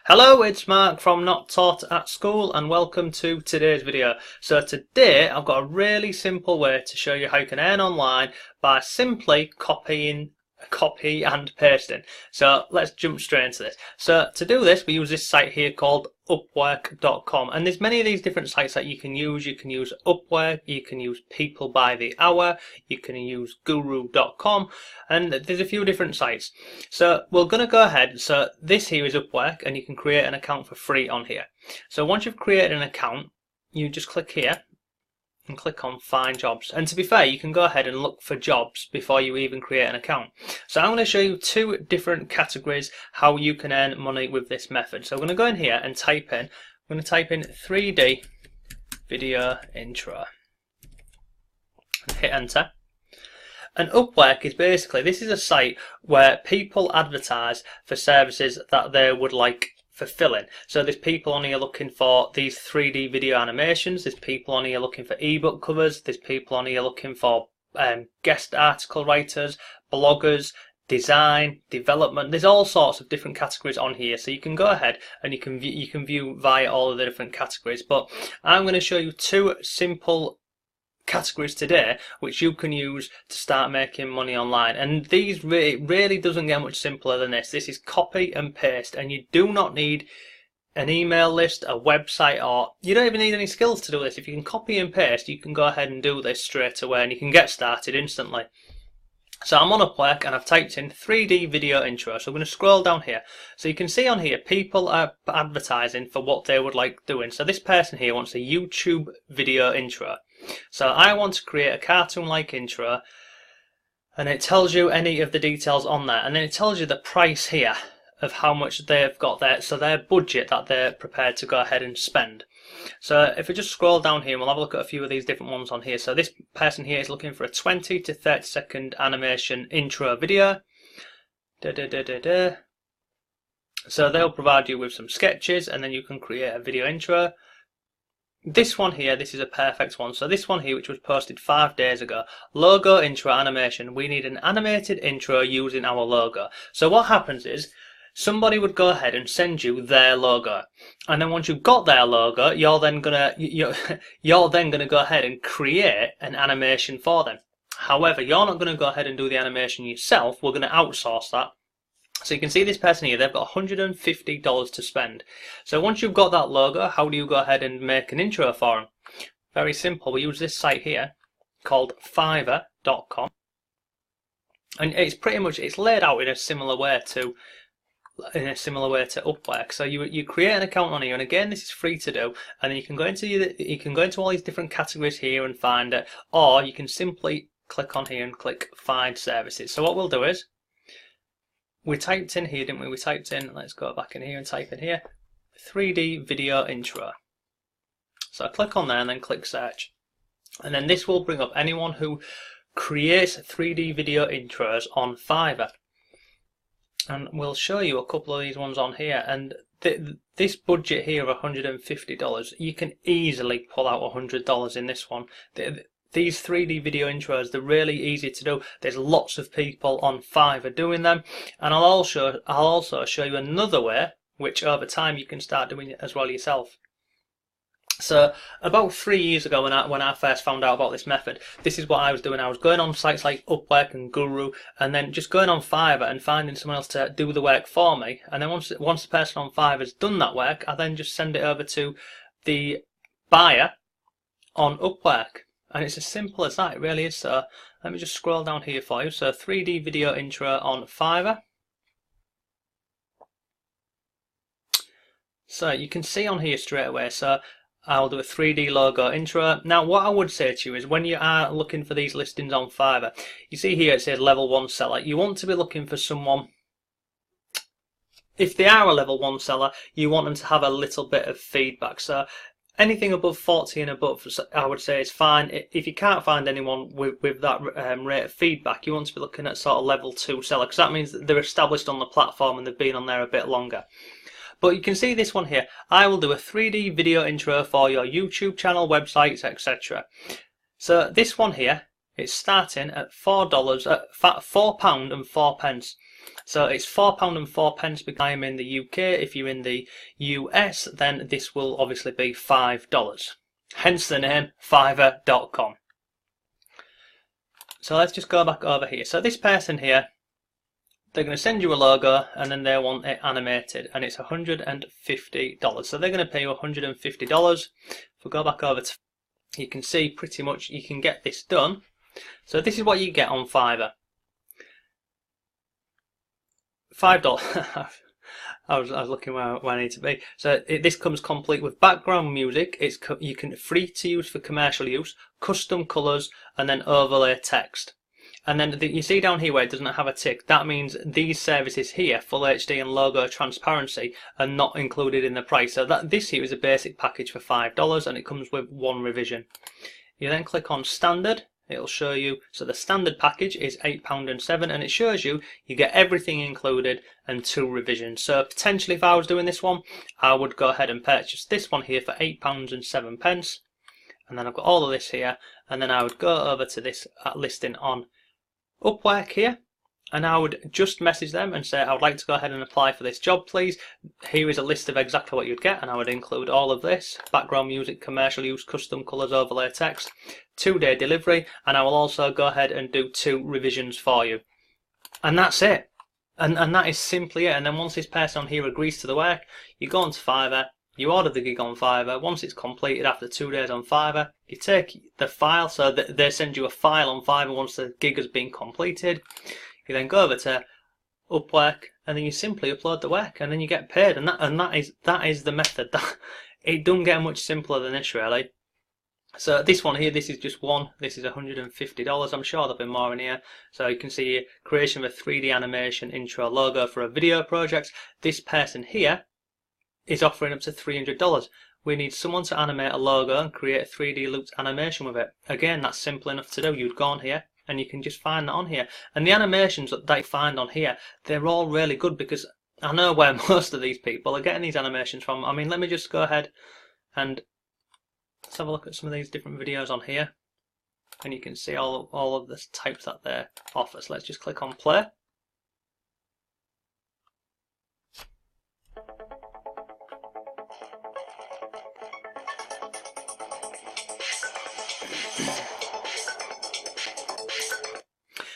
Hello, it's Mark from Not Taught at School and welcome to today's video. So today I've got a really simple way to show you how you can earn online by simply copy and pasting. So let's jump straight into this. So to do this we use this site here called Upwork.com, and there's many of these different sites that you can use. You can use Upwork, you can use People by the Hour, you can use Guru.com, and there's a few different sites. So we're going to go ahead. So this here is Upwork, and you can create an account for free on here. So once you've created an account, you just click here and click on Find Jobs. And to be fair, you can go ahead and look for jobs before you even create an account. So I'm going to show you two different categories how you can earn money with this method. So I'm going to go in here and I'm going to type in 3D video intro and hit enter. And Upwork is basically, this is a site where people advertise for services that they would like fulfilling. So there's people on here looking for these 3D video animations, there's people on here looking for ebook covers, there's people on here looking for guest article writers, bloggers, design, development. There's all sorts of different categories on here, so you can go ahead and you can view via all of the different categories. But I'm going to show you two simple categories today which you can use to start making money online, and these really doesn't get much simpler than this. This is copy and paste, and you do not need an email list, a website, or you don't even need any skills to do this. If you can copy and paste, you can go ahead and do this straight away and you can get started instantly. So I'm on Upwork and I've typed in 3D video intro. So I'm going to scroll down here. So you can see on here people are advertising for what they would like doing. So this person here wants a YouTube video intro. So I want to create a cartoon-like intro, and it tells you any of the details on that, and then it tells you the price here of how much they've got there, so their budget that they're prepared to go ahead and spend. So if we just scroll down here, we'll have a look at a few of these different ones on here. So this person here is looking for a 20 to 30 second animation intro video. So they'll provide you with some sketches and then you can create a video intro. This one here, this is a perfect one. So this one here, which was posted 5 days ago, logo intro animation. We need an animated intro using our logo. So what happens is somebody would go ahead and send you their logo, and then once you've got their logo, you're then gonna go ahead and create an animation for them. However, you're not going to go ahead and do the animation yourself. We're going to outsource that. So you can see this person here, they've got $150 to spend. So once you've got that logo, how do you go ahead and make an intro for them? Very simple. We use this site here called Fiverr.com, and it's pretty much, it's laid out in a similar way to Upwork. So you create an account on here, and again this is free to do, and then you can go into all these different categories here and find it, or you can simply click on here and click find services. So what we'll do is, we typed in here, didn't we? We typed in, let's go back in here and type in here, 3D video intro. So I click on there and then click search. And then this will bring up anyone who creates 3D video intros on Fiverr. And we'll show you a couple of these ones on here. And this budget here of $150, you can easily pull out $100 in this one. These 3D video intros, they're really easy to do. There's lots of people on Fiverr doing them, and I'll also show you another way which over time you can start doing it as well yourself. So about 3 years ago when I first found out about this method, this is what I was doing. I was going on sites like Upwork and Guru, and then just going on Fiverr and finding someone else to do the work for me, and then once the person on Fiverr has done that work, I then just send it over to the buyer on Upwork. And it's as simple as that, it really is. So let me just scroll down here for you. So 3D video intro on Fiverr. So you can see on here straight away. So I'll do a 3D logo intro. Now what I would say to you is, when you are looking for these listings on Fiverr, you see here it says level 1 seller. You want to be looking for someone, if they are a level 1 seller, you want them to have a little bit of feedback. So anything above 40 and above, I would say, is fine. If you can't find anyone with that rate of feedback, you want to be looking at sort of level 2 seller, because that means that they're established on the platform and they've been on there a bit longer. But you can see this one here. I will do a 3D video intro for your YouTube channel, websites, etc. So this one here, it's starting at £4 and 4 pence. So it's £4.04 because I'm in the UK. If you're in the US, then this will obviously be $5. Hence the name Fiverr.com. So let's just go back over here. So this person here, they're going to send you a logo and then they want it animated, and it's $150. So they're going to pay you $150. If we go back over to, you can see pretty much you can get this done. So this is what you get on Fiverr. $5. I was looking where I need to be. So this comes complete with background music. You can free to use for commercial use, custom colours, and then overlay text. And then you see down here where it doesn't have a tick, that means these services here, full HD and logo transparency, are not included in the price. So this here is a basic package for $5 and it comes with 1 revision. You then click on standard, it'll show you, so the standard package is £8.07 and it shows you get everything included and 2 revisions. So potentially if I was doing this one, I would go ahead and purchase this one here for £8.07. And then I've got all of this here, and then I would go over to this listing on Upwork here, and I would just message them and say I would like to go ahead and apply for this job please. Here is a list of exactly what you'd get, and I would include all of this: background music, commercial use, custom colours, overlay text, 2-day delivery, and I will also go ahead and do 2 revisions for you. And that's it. And that is simply it. And then once this person on here agrees to the work, you go onto Fiverr, you order the gig on Fiverr. Once it's completed after 2 days on Fiverr, you take the file, so they send you a file on Fiverr once the gig has been completed. You then go over to Upwork and then you simply upload the work and then you get paid. And that is the method. It doesn't get much simpler than this really. So this one here, this is just one. This is $150. I'm sure there'll be more in here. So you can see creation of a 3D animation intro logo for a video project. This person here is offering up to $300. We need someone to animate a logo and create a 3D looped animation with it. Again, that's simple enough to do. You'd go on here and you can just find that on here. And the animations that they find on here, they're all really good, because I know where most of these people are getting these animations from. I mean, let me just go ahead and let's have a look at some of these different videos on here. And you can see all of the types that they offer. So let's just click on play.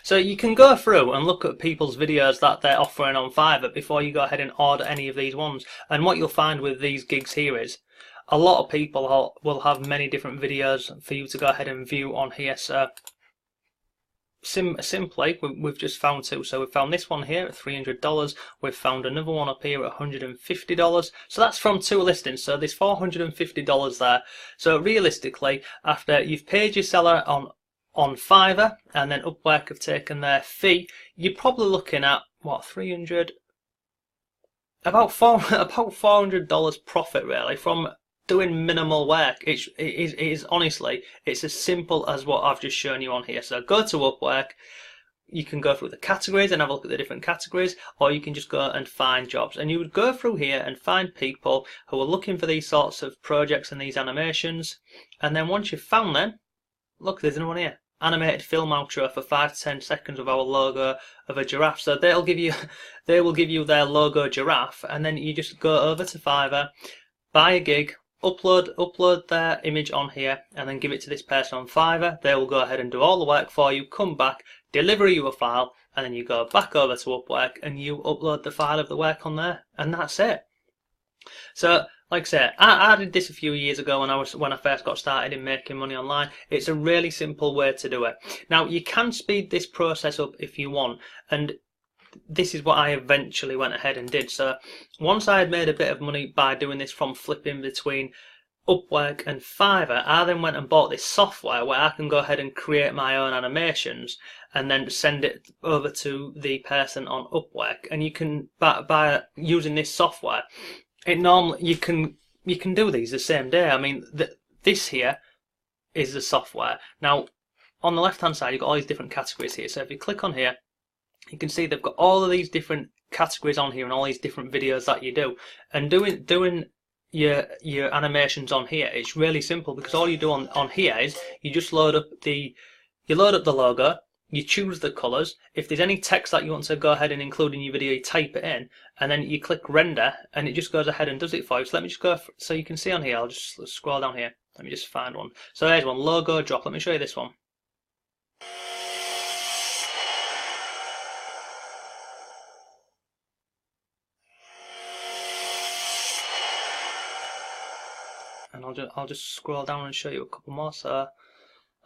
So you can go through and look at people's videos that they're offering on Fiverr before you go ahead and order any of these ones. And what you'll find with these gigs here is a lot of people will have many different videos for you to go ahead and view on here. So simply, we've just found 2. So we've found this one here at $300. We've found another one up here at $150. So that's from 2 listings. So there's $450 there. So realistically, after you've paid your seller on Fiverr and then Upwork have taken their fee, you're probably looking at what, about $400 profit really from doing minimal work. It is honestly, it's as simple as what I've just shown you on here. So go to Upwork, you can go through the categories and have a look at the different categories, or you can just go and find jobs, and you would go through here and find people who are looking for these sorts of projects and these animations. And then once you've found them, look, there's another one here, animated film outro for 5 to 10 seconds of our logo of a giraffe. So they will give you their logo giraffe, and then you just go over to Fiverr, buy a gig, upload their image on here, and then give it to this person on Fiverr. They will go ahead and do all the work for you, come back, deliver you a file, and then you go back over to Upwork and you upload the file of the work on there, and that's it. So like I said, I did this a few years ago when I first got started in making money online. It's a really simple way to do it. Now you can speed this process up if you want, and this is what I eventually went ahead and did. So once I had made a bit of money by doing this from flipping between Upwork and Fiverr, I then went and bought this software where I can go ahead and create my own animations and then send it over to the person on Upwork. And you can, by using this software, you can do these the same day. I mean, this here is the software. Now on the left hand side you've got all these different categories here. So if you click on here, you can see they've got all of these different categories on here and all these different videos that you do. And doing your animations on here, it's really simple, because all you do on here is you just load up the logo, you choose the colours. If there's any text that you want to go ahead and include in your video, you type it in, and then you click render, and it just goes ahead and does it for you. So let me just go, so you can see on here, I'll just scroll down here. Let me just find one. So there's one, logo drop. Let me show you this one. And I'll just scroll down and show you a couple more. So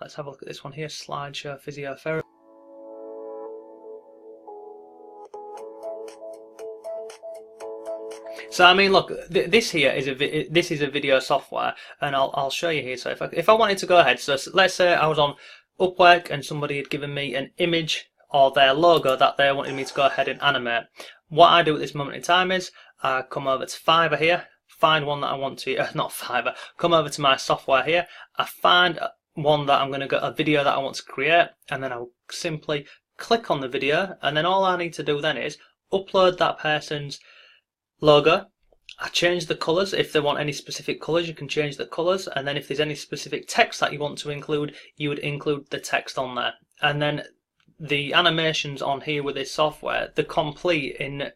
let's have a look at this one here, slideshow physiotherapy. So I mean, look, this here is a video software, and I'll show you here. So if I wanted to go ahead, so let's say I was on Upwork and somebody had given me an image or their logo that they wanted me to go ahead and animate. What I do at this moment in time is I come over to Fiverr here, find one that I want to, not Fiverr, come over to my software here, I find one that I'm going to get a video that I want to create, and then I'll simply click on the video, and then all I need to do then is upload that person's logo. I change the colours. If they want any specific colours, you can change the colours, and then if there's any specific text that you want to include, you would include the text on there. And then the animations on here with this software, they're complete in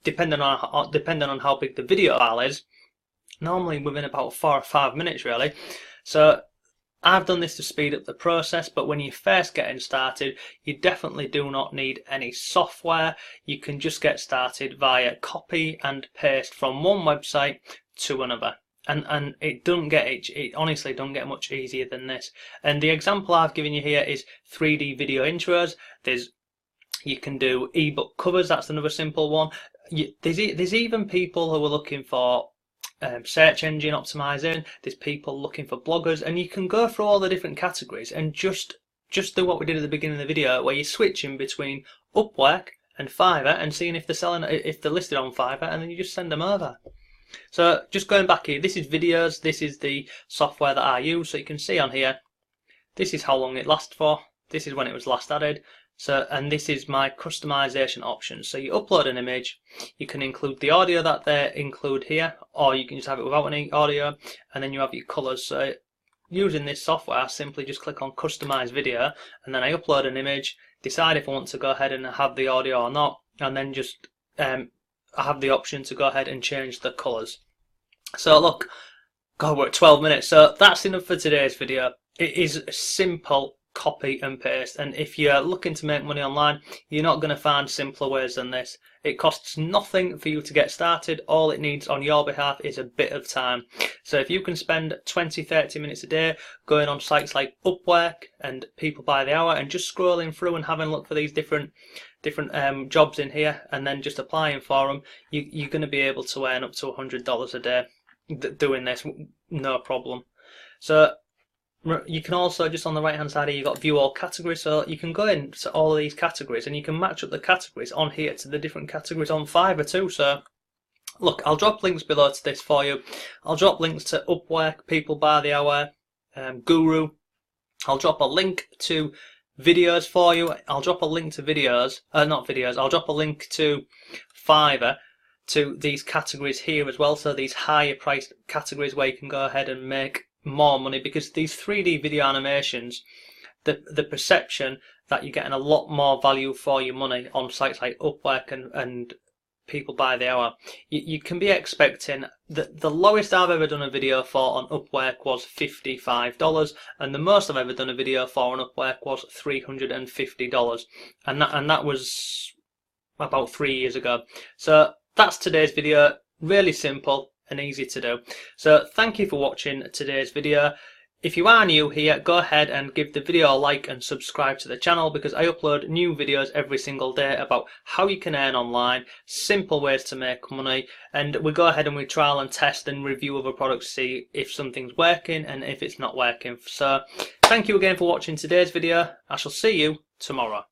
depending on how big the video file is, normally within about 4 or 5 minutes really. So I've done this to speed up the process, but when you're first getting started, you definitely do not need any software. You can just get started via copy and paste from one website to another. And it honestly doesn't get much easier than this. And the example I've given you here is 3D video intros. You can do ebook covers, that's another simple one. There's even people who are looking for search engine optimizing. There's people looking for bloggers, and you can go through all the different categories and just do what we did at the beginning of the video, where you're switching between Upwork and Fiverr and seeing if they're listed on Fiverr, and then you just send them over. So just going back here, this is videos, this is the software that I use. So you can see on here, this is how long it lasts for, this is when it was last added. So, and this is my customization options. So you upload an image, you can include the audio that they include here, or you can just have it without any audio, and then you have your colors. So using this software, I simply just click on customize video, and then I upload an image, decide if I want to go ahead and have the audio or not, and then just I have the option to go ahead and change the colors. So look, God, we're at 12 minutes. So that's enough for today's video. It is simple copy and paste, and if you're looking to make money online, you're not going to find simpler ways than this. It costs nothing for you to get started. All it needs on your behalf is a bit of time. So if you can spend 20-30 minutes a day going on sites like Upwork and People by the Hour and just scrolling through and having a look for these different jobs in here, and then just applying for them, you're going to be able to earn up to $100 a day doing this, no problem. So you can also, just on the right hand side here, you've got view all categories, so you can go into all of these categories and you can match up the categories on here to the different categories on Fiverr too. So look, I'll drop links below to this for you. I'll drop links to Upwork, People by the Hour, Guru. I'll drop a link to videos for you. I'll drop a link to videos, not videos, I'll drop a link to Fiverr, to these categories here as well, so these higher priced categories where you can go ahead and make more money, because these 3D video animations, the perception that you're getting a lot more value for your money on sites like Upwork and People by the Hour, you can be expecting the lowest I've ever done a video for on Upwork was $55, and the most I've ever done a video for on Upwork was $350, and that was about 3 years ago. So that's today's video. Really simple and easy to do. So thank you for watching today's video. If you are new here, go ahead and give the video a like and subscribe to the channel, because I upload new videos every single day about how you can earn online, simple ways to make money, and we go ahead and we trial and test and review other products to see if something's working and if it's not working. So thank you again for watching today's video. I shall see you tomorrow.